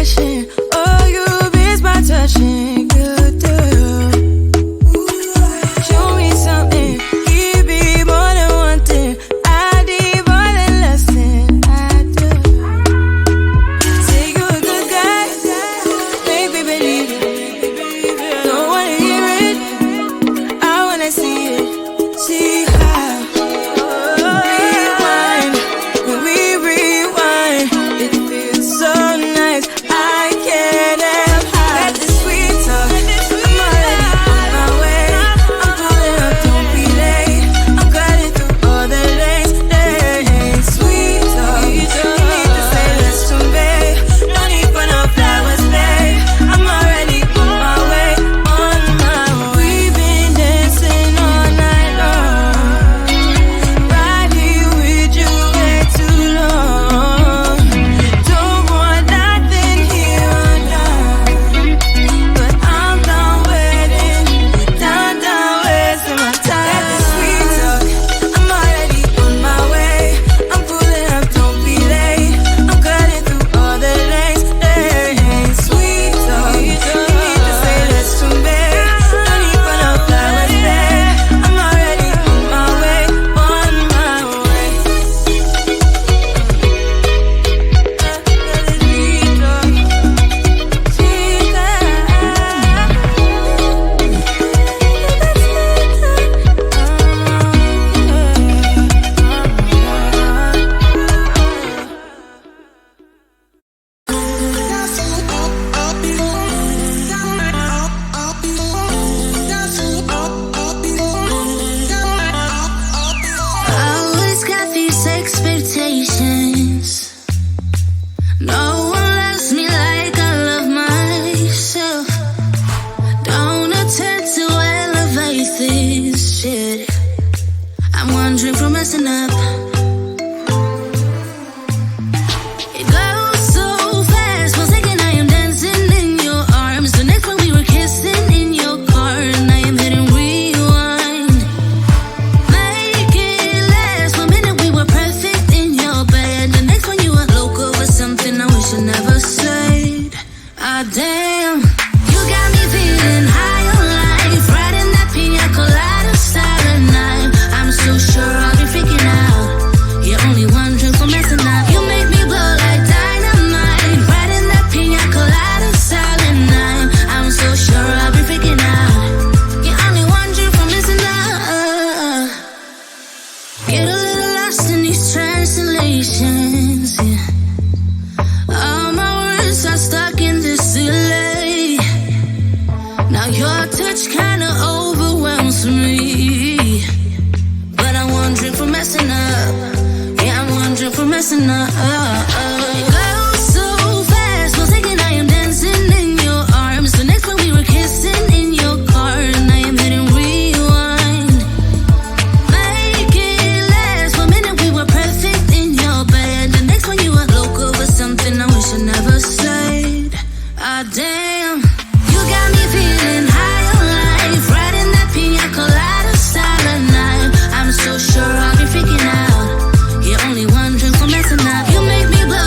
passion. Oh, you miss my touching. You do. Show me something. Give me more than one thing. I need more than less than I do. Say you're a good guy. Make me believe it. Don't wanna hear it. I wanna see it. See how. Rewind. When we rewind, it feels so nice. I can't help how. Let the sweet talk. I'm already on my way. I'm pulling up, don't be late. I'm cutting through all the lanes. Hey, sweet talk. You need to say less to me. No need for no flowers, babe. I'm already on my way, on my way. We've been dancing all night long. Right here with you way too long. Don't want nothing here or now. But I'm done waiting. Done wasting my time. Let the sweet talk. I'm already on my way. I'm pulling up, don't be late. I'm cutting through all the lanes. Hey, sweet talk. You need to say less to me. No need for no flowers, babe. I'm already on my way, on my way. I always got these expectations. No one loves me like I love myself. Don't attempt to elevate this shit. I'm wondering from messing up. It goes so fast, one second I am dancing in your arms. The next one we were kissing in your car, and I am hitting rewind. Make it last, 1 minute we were perfect in your bed. The next one you were local or something I wish I never said. Ah damn, you got me feeling high on life, riding that pina colada silent night. I'm so sure I'll be freaking out. You're only one drink from messing up. You make me blow like dynamite, riding that pina colada silent night. I'm so sure I'll be freaking out. You're only one drink from messing up. Get a little lost in these translations, yeah. All my words are stuck in this delay. Now your touch kinda overwhelms me. But I'm wondering for messing up. Yeah, I'm wondering for messing up. It goes so fast, one second I am dancing in your arms. The next one we were kissing in your car, and I am hitting rewind. Make it last, 1 minute we were perfect in your bed. The next one you were local or something I wish I never said. Ah damn, you got me feeling high on life, riding that pina colada silent night. I'm so sure I'll be freaking out. You're only one drink from messing up. You make me blow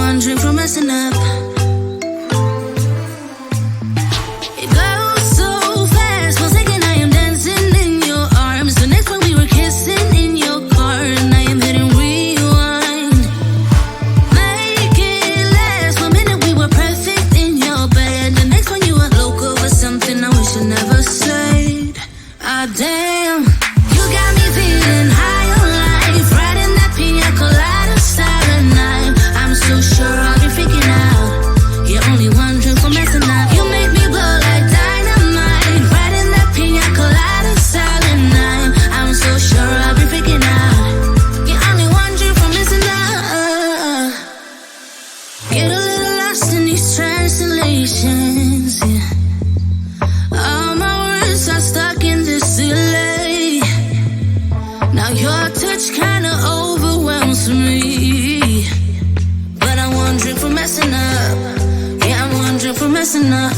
one drink from messing up. It goes so fast, 1 second I am dancing in your arms. The next one we were kissing in your car, and I am hitting rewind. Make it last, 1 minute we were perfect in your bed. The next one you were local for something I wish I never said. Ah damn, you got me feeling high on life, riding that pina colada silent night. I'm so sure I'll be freaking out. You're only one drink from messing up. You make me blow like dynamite, riding that pina colada silent night. I'm so sure I'll be freaking out. You're only one drink from messing up. Get a little lost in these translations, yeah. All my words are stuck in this delay. Now your touch kinda overwhelms me, but I'm one drink from messing up. Yeah, I'm one drink from messing up.